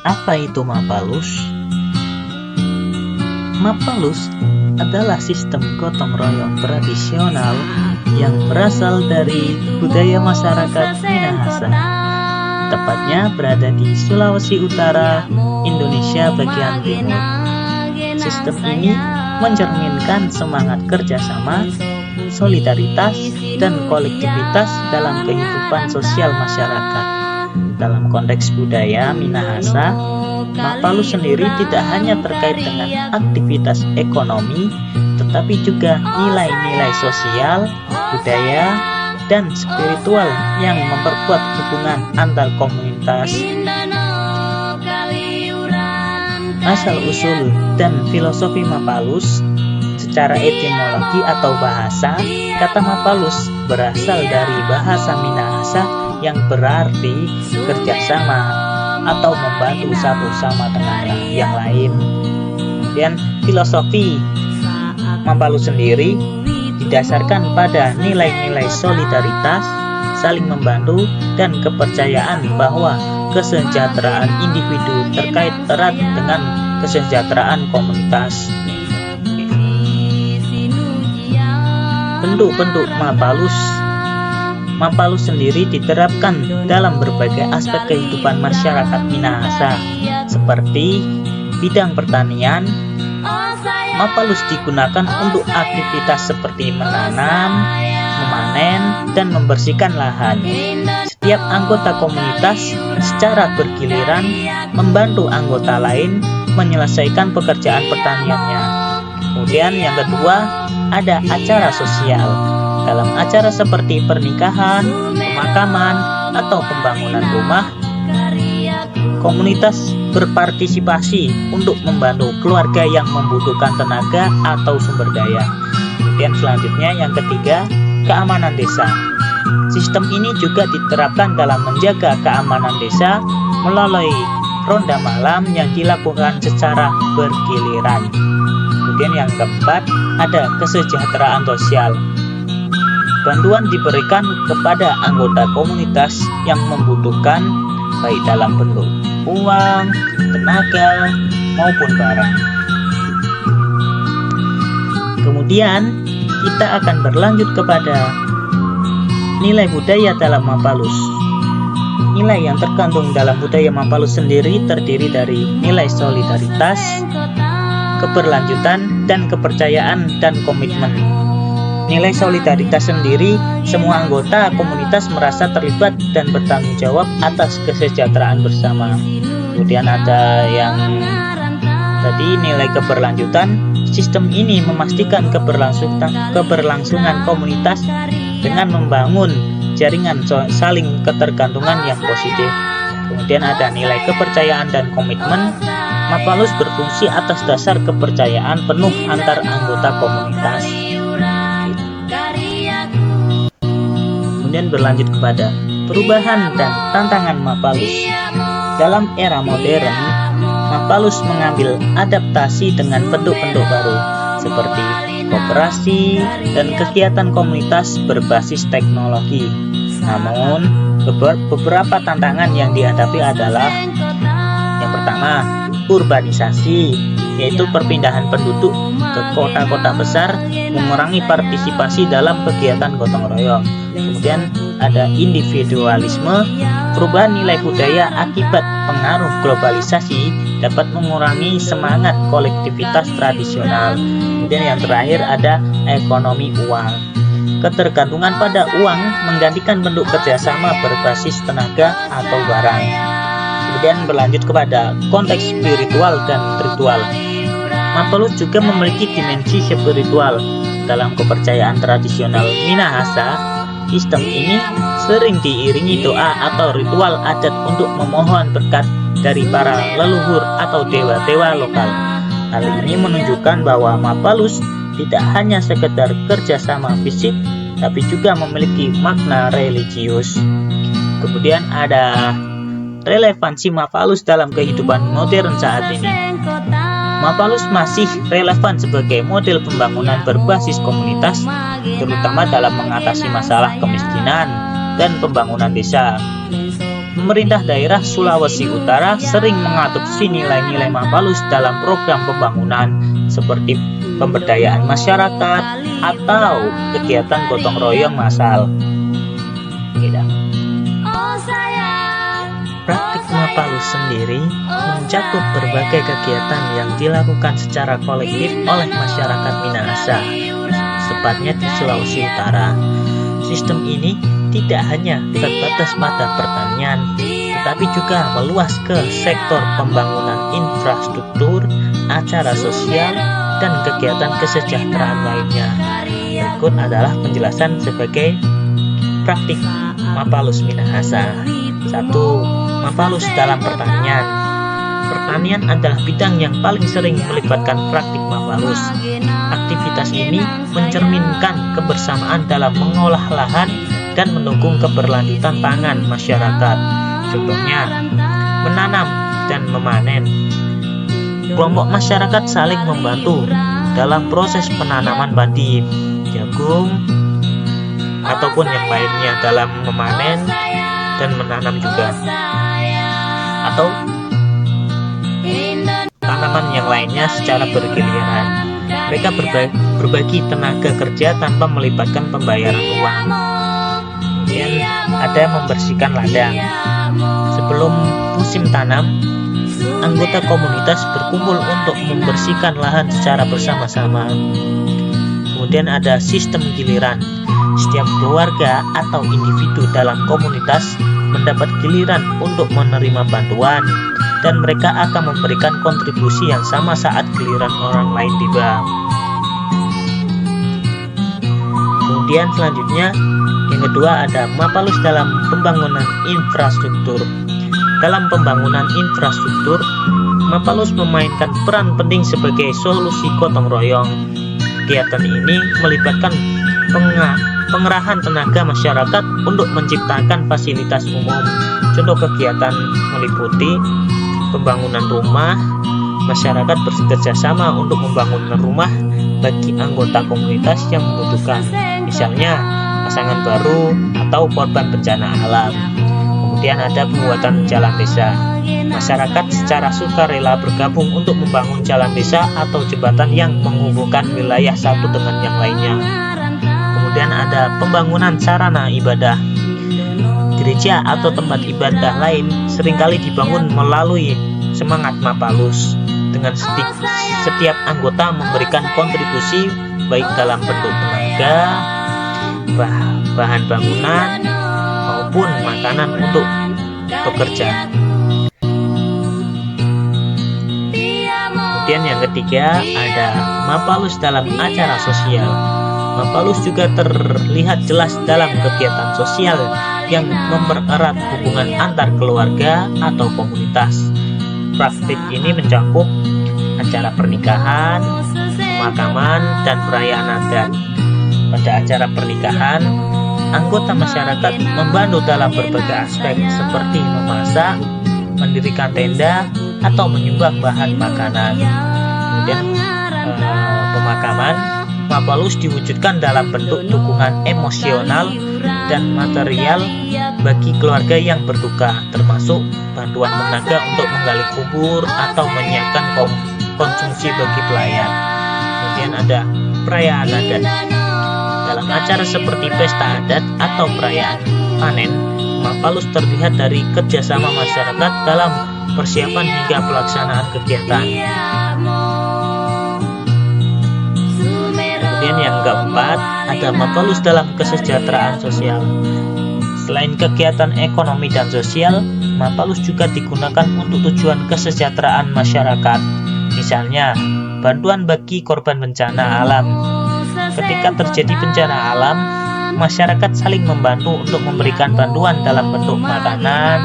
Apa itu Mapalus? Mapalus adalah sistem gotong royong tradisional yang berasal dari budaya masyarakat Minahasa. Tepatnya berada di Sulawesi Utara, Indonesia bagian timur. Sistem ini mencerminkan semangat kerjasama, solidaritas, dan kolektivitas dalam kehidupan sosial masyarakat. Dalam konteks budaya Minahasa, Mapalus sendiri tidak hanya terkait dengan aktivitas ekonomi, tetapi juga nilai-nilai sosial, budaya, dan spiritual yang memperkuat hubungan antar komunitas. Asal-usul dan filosofi Mapalus. Secara etimologi atau bahasa, kata Mapalus berasal dari bahasa Minahasa yang berarti kerjasama atau membantu satu sama dengan yang lain. Kemudian filosofi Mapalus sendiri didasarkan pada nilai-nilai solidaritas, saling membantu, dan kepercayaan bahwa kesejahteraan individu terkait erat dengan kesejahteraan komunitas. Bentuk-bentuk Mapalus sendiri diterapkan dalam berbagai aspek kehidupan masyarakat Minahasa, seperti bidang pertanian. Mapalus digunakan untuk aktivitas seperti menanam, memanen, dan membersihkan lahan. Setiap anggota komunitas secara bergiliran membantu anggota lain menyelesaikan pekerjaan pertaniannya. Kemudian yang kedua, ada acara sosial. Dalam acara seperti pernikahan, pemakaman, atau pembangunan rumah, komunitas berpartisipasi untuk membantu keluarga yang membutuhkan tenaga atau sumber daya. Kemudian selanjutnya yang ketiga, keamanan desa. Sistem ini juga diterapkan dalam menjaga keamanan desa melalui ronda malam yang dilakukan secara bergiliran. Kemudian yang keempat, ada kesejahteraan sosial. Bantuan diberikan kepada anggota komunitas yang membutuhkan, baik dalam bentuk uang, tenaga, maupun barang. Kemudian kita akan berlanjut kepada nilai budaya dalam Mapalus. Nilai yang terkandung dalam budaya Mapalus sendiri terdiri dari nilai solidaritas, keberlanjutan, dan kepercayaan dan komitmen. Nilai solidaritas sendiri, semua anggota komunitas merasa terlibat dan bertanggung jawab atas kesejahteraan bersama. Kemudian ada yang tadi nilai keberlanjutan. Sistem ini memastikan keberlangsungan komunitas dengan membangun jaringan saling ketergantungan yang positif. Kemudian ada nilai kepercayaan dan komitmen. Mapalus berfungsi atas dasar kepercayaan penuh antar anggota komunitas. Kemudian berlanjut kepada perubahan dan tantangan Mapalus. Dalam era modern, Mapalus mengambil adaptasi dengan bentuk-bentuk baru seperti koperasi dan kegiatan komunitas berbasis teknologi. Namun, beberapa tantangan yang dihadapi adalah yang pertama, urbanisasi, yaitu perpindahan penduduk ke kota-kota besar mengurangi partisipasi dalam kegiatan gotong royong. Kemudian ada individualisme, perubahan nilai budaya akibat pengaruh globalisasi dapat mengurangi semangat kolektivitas tradisional. Kemudian yang terakhir ada ekonomi uang. Ketergantungan pada uang menggantikan bentuk kerjasama berbasis tenaga atau barang. Kemudian berlanjut kepada konteks spiritual dan ritual. Mapalus juga memiliki dimensi spiritual. Dalam kepercayaan tradisional Minahasa, sistem ini sering diiringi doa atau ritual adat untuk memohon berkat dari para leluhur atau dewa-dewa lokal. Hal ini menunjukkan bahwa Mapalus tidak hanya sekedar kerjasama fisik, tapi juga memiliki makna religius. Kemudian ada relevansi Mapalus dalam kehidupan modern saat ini. Mapalus masih relevan sebagai model pembangunan berbasis komunitas, terutama dalam mengatasi masalah kemiskinan dan pembangunan desa. pemerintah daerah Sulawesi Utara sering mengadopsi nilai-nilai Mapalus dalam program pembangunan seperti pemberdayaan masyarakat atau kegiatan gotong royong massal. Praktik Mapalus sendiri mencakup berbagai kegiatan yang dilakukan secara kolektif oleh masyarakat Minahasa, tepatnya di Sulawesi Utara. Sistem ini tidak hanya terbatas pada pertanian, tetapi juga meluas ke sektor pembangunan infrastruktur, acara sosial, dan kegiatan kesejahteraan lainnya. Berikut adalah penjelasan sebagai praktik Mapalus Minahasa. 1. Mapalus dalam pertanian. Pertanian adalah bidang yang paling sering melibatkan praktik Mapalus. Aktivitas ini mencerminkan kebersamaan dalam mengolah lahan dan mendukung keberlanjutan pangan masyarakat. Contohnya, menanam dan memanen. Kelompok masyarakat saling membantu dalam proses penanaman padi, jagung, ataupun yang lainnya dalam memanen dan menanam juga, atau tanaman yang lainnya secara bergiliran. Mereka berbagi tenaga kerja tanpa melibatkan pembayaran uang. Kemudian ada yang membersihkan ladang. Sebelum musim tanam, anggota komunitas berkumpul untuk membersihkan lahan secara bersama-sama. Kemudian ada sistem giliran. Setiap keluarga atau individu dalam komunitas mendapat giliran untuk menerima bantuan, dan mereka akan memberikan kontribusi yang sama saat giliran orang lain tiba. Kemudian selanjutnya, yang kedua ada Mapalus dalam pembangunan infrastruktur. Dalam pembangunan infrastruktur, Mapalus memainkan peran penting sebagai solusi gotong royong. Kegiatan ini melibatkan pengerahan tenaga masyarakat untuk menciptakan fasilitas umum. Contoh kegiatan meliputi pembangunan rumah. Masyarakat bekerja sama untuk membangun rumah bagi anggota komunitas yang membutuhkan, misalnya pasangan baru atau korban bencana alam. Kemudian ada pembuatan jalan desa. Masyarakat secara sukarela bergabung untuk membangun jalan desa atau jembatan yang menghubungkan wilayah satu dengan yang lainnya. Kemudian ada pembangunan sarana ibadah. Gereja atau tempat ibadah lain seringkali dibangun melalui semangat Mapalus, dengan setiap anggota memberikan kontribusi baik dalam bentuk tenaga, bahan bangunan, maupun makanan untuk pekerja. Kemudian yang ketiga ada Mapalus dalam acara sosial. Mapalus juga terlihat jelas dalam kegiatan sosial yang mempererat hubungan antar keluarga atau komunitas. Praktik ini mencakup acara pernikahan, pemakaman, dan perayaan adat. Pada acara pernikahan, anggota masyarakat membantu dalam berbagai aspek seperti memasak, mendirikan tenda, atau menyumbang bahan makanan. Kemudian pemakaman, Mapalus diwujudkan dalam bentuk dukungan emosional dan material bagi keluarga yang berduka, termasuk bantuan tenaga untuk menggali kubur atau menyiapkan konsumsi bagi pelayan. Kemudian ada perayaan adat. Dalam acara seperti pesta adat atau perayaan panen, Mapalus terlihat dari kerjasama masyarakat dalam persiapan hingga pelaksanaan kegiatan. Kemudian yang keempat, ada Mapalus dalam kesejahteraan sosial. Selain kegiatan ekonomi dan sosial, Mapalus juga digunakan untuk tujuan kesejahteraan masyarakat. Misalnya, bantuan bagi korban bencana alam. Ketika terjadi bencana alam, masyarakat saling membantu untuk memberikan bantuan dalam bentuk makanan,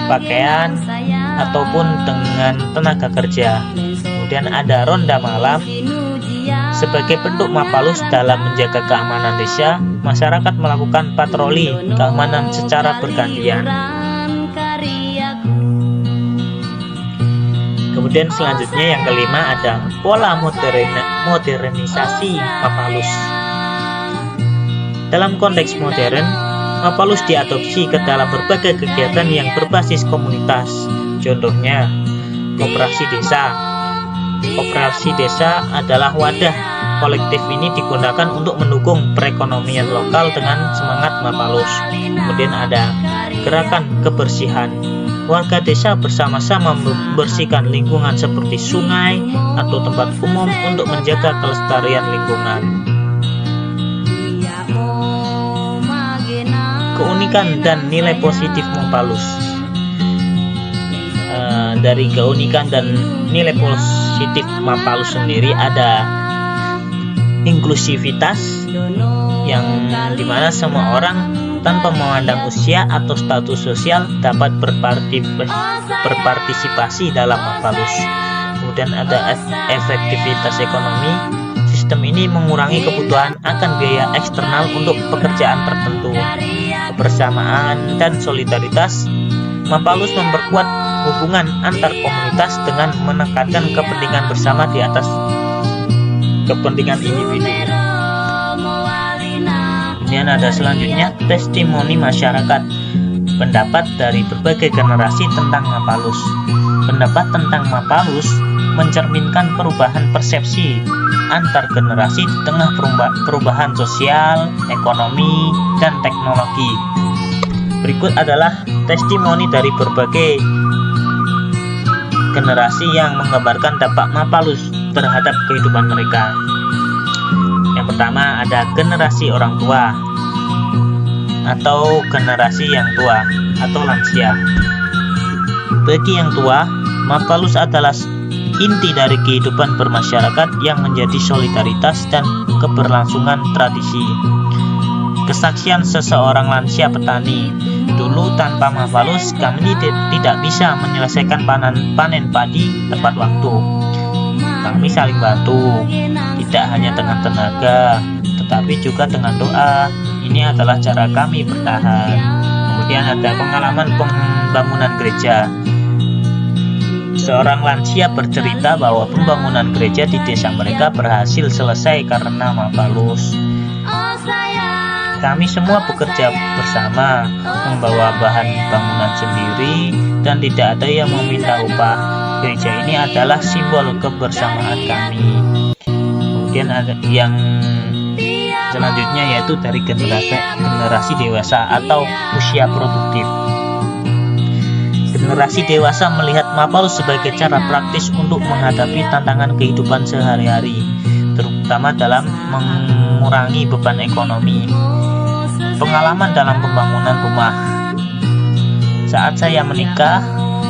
pakaian, ataupun dengan tenaga kerja. Kemudian ada ronda malam. Sebagai bentuk Mapalus dalam menjaga keamanan desa, masyarakat melakukan patroli keamanan secara bergantian. Kemudian selanjutnya yang kelima ada pola modernisasi Mapalus. Dalam konteks modern, Mapalus diadopsi ke dalam berbagai kegiatan yang berbasis komunitas. Contohnya, koperasi desa. Koperasi desa adalah wadah kolektif ini digunakan untuk mendukung perekonomian lokal dengan semangat Mapalus. Kemudian ada gerakan kebersihan. Warga desa bersama-sama membersihkan lingkungan seperti sungai atau tempat umum untuk menjaga kelestarian lingkungan. Keunikan dan nilai positif Mapalus. Dari keunikan dan nilai positif Mapalus sendiri ada inklusivitas, yang dimana semua orang tanpa memandang usia atau status sosial dapat berpartisipasi dalam Mapalus. Kemudian ada efektivitas ekonomi. Sistem ini mengurangi kebutuhan akan biaya eksternal untuk pekerjaan tertentu. Kebersamaan dan solidaritas. Mapalus memperkuat hubungan antar komunitas dengan menekankan kepentingan bersama di atas kepentingan individu. Kemudian ada selanjutnya testimoni masyarakat. Pendapat dari berbagai generasi tentang Mapalus. Pendapat tentang Mapalus mencerminkan perubahan persepsi antar generasi di tengah perubahan sosial, ekonomi, dan teknologi. Berikut adalah testimoni dari berbagai generasi yang menggambarkan dampak Mapalus terhadap kehidupan mereka. Yang pertama ada generasi orang tua atau generasi yang tua atau lansia. Bagi yang tua, Mapalus adalah inti dari kehidupan bermasyarakat yang menjadi solidaritas dan keberlangsungan tradisi. Kesaksian seseorang lansia petani. Dulu tanpa Mapalus kami tidak bisa menyelesaikan panen padi tepat waktu. Kami saling bantu, tidak hanya dengan tenaga, tetapi juga dengan doa. Ini adalah cara kami bertahan. Kemudian ada pengalaman pembangunan gereja. Seorang lansia bercerita bahwa pembangunan gereja di desa mereka berhasil selesai karena Mapalus. Kami semua bekerja bersama, membawa bahan bangunan sendiri, dan tidak ada yang meminta upah. Gereja ini adalah simbol kebersamaan kami. Kemudian ada yang selanjutnya yaitu dari generasi dewasa atau usia produktif. Generasi dewasa melihat Mapalus sebagai cara praktis untuk menghadapi tantangan kehidupan sehari-hari, terutama dalam mengurangi beban ekonomi. Pengalaman dalam pembangunan rumah. Saat saya menikah,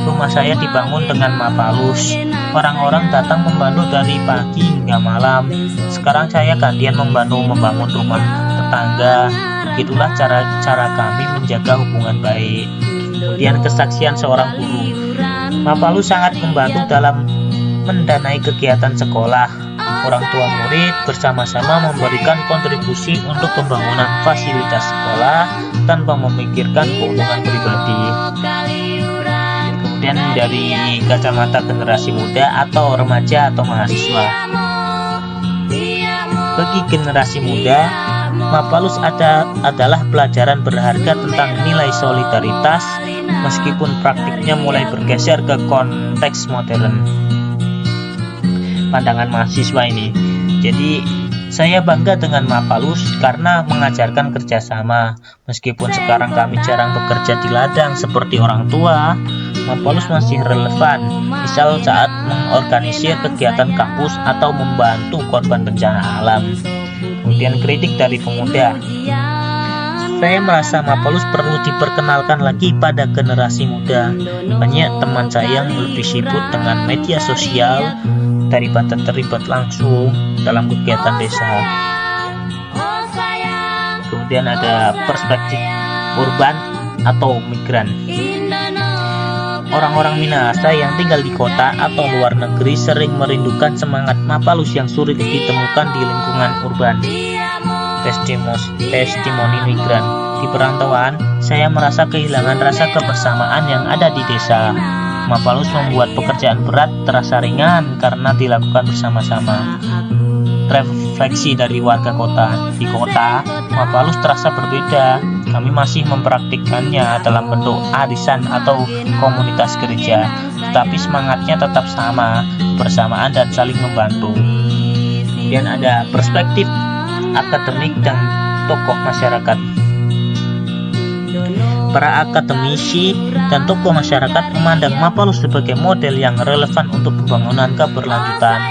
rumah saya dibangun dengan Mapalus. Orang-orang datang membantu dari pagi hingga malam. Sekarang saya gantian membantu membangun rumah tetangga. Itulah cara kami menjaga hubungan baik. Kemudian kesaksian seorang guru. Mapalus sangat membantu dalam mendanai kegiatan sekolah. Orang tua murid bersama-sama memberikan kontribusi untuk pembangunan fasilitas sekolah tanpa memikirkan keuntungan pribadi. Kemudian dari kacamata generasi muda atau remaja atau mahasiswa. Bagi generasi muda, Mapalus adalah pelajaran berharga tentang nilai solidaritas, meskipun praktiknya mulai bergeser ke konteks modern. Pandangan mahasiswa ini. Jadi saya bangga dengan Mapalus karena mengajarkan kerjasama. Meskipun sekarang kami jarang bekerja di ladang seperti orang tua, Mapalus masih relevan. Misal saat mengorganisir kegiatan kampus atau membantu korban bencana alam. Kemudian kritik dari pemuda. Saya merasa Mapalus perlu diperkenalkan lagi pada generasi muda. Banyak teman saya yang lebih sibuk dengan media sosial daripada terlibat langsung dalam kegiatan desa. Kemudian ada perspektif urban atau migran. Orang-orang Minahasa yang tinggal di kota atau luar negeri sering merindukan semangat Mapalus yang sulit ditemukan di lingkungan urban. Testimoni migran. Di perantauan, saya merasa kehilangan rasa kebersamaan yang ada di desa. Mapalus membuat pekerjaan berat terasa ringan karena dilakukan bersama-sama. Refleksi dari warga kota. Di kota, Mapalus terasa berbeda. kami masih mempraktikkannya dalam bentuk arisan atau komunitas gereja, tetapi semangatnya tetap sama, kebersamaan dan saling membantu. Kemudian ada perspektif akademik dan tokoh masyarakat. Para akademisi dan tokoh masyarakat memandang Mapalus sebagai model yang relevan untuk pembangunan keberlanjutan.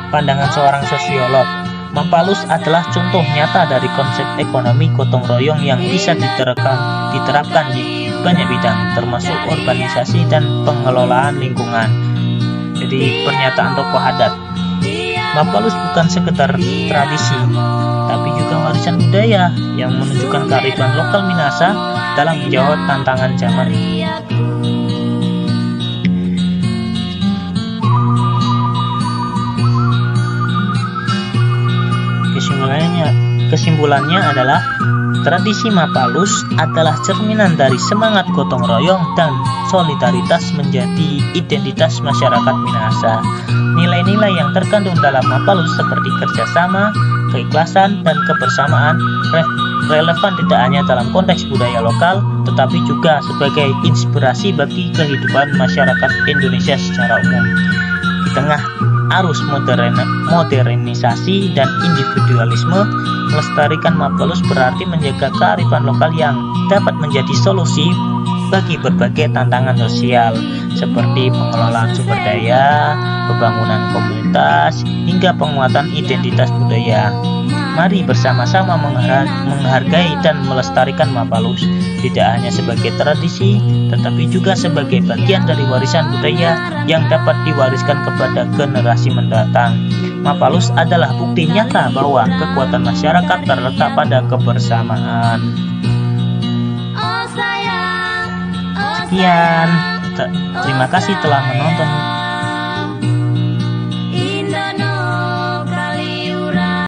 Pandangan seorang sosiolog, Mapalus adalah contoh nyata dari konsep ekonomi gotong royong yang bisa diterapkan di banyak bidang, termasuk urbanisasi dan pengelolaan lingkungan. Jadi pernyataan tokoh adat, Mapalus bukan sekedar tradisi, tapi juga warisan budaya yang menunjukkan kearifan lokal Minahasa dalam menjawab tantangan zaman. Kesimpulannya adalah tradisi Mapalus adalah cerminan dari semangat gotong royong dan solidaritas menjadi identitas masyarakat Minahasa. Nilai-nilai yang terkandung dalam Mapalus seperti kerjasama, keikhlasan, dan kebersamaan relevan tidak hanya dalam konteks budaya lokal, tetapi juga sebagai inspirasi bagi kehidupan masyarakat Indonesia secara umum. Di tengah arus modernisasi dan individualisme, melestarikan Mapalus berarti menjaga kearifan lokal yang dapat menjadi solusi bagi berbagai tantangan sosial seperti pengelolaan sumber daya, pembangunan komunitas, hingga penguatan identitas budaya. Mari bersama-sama menghargai dan melestarikan Mapalus, tidak hanya sebagai tradisi, tetapi juga sebagai bagian dari warisan budaya yang dapat diwariskan kepada generasi mendatang. Mapalus adalah bukti nyata bahwa kekuatan masyarakat terletak pada kebersamaan. Sekian, terima kasih telah menonton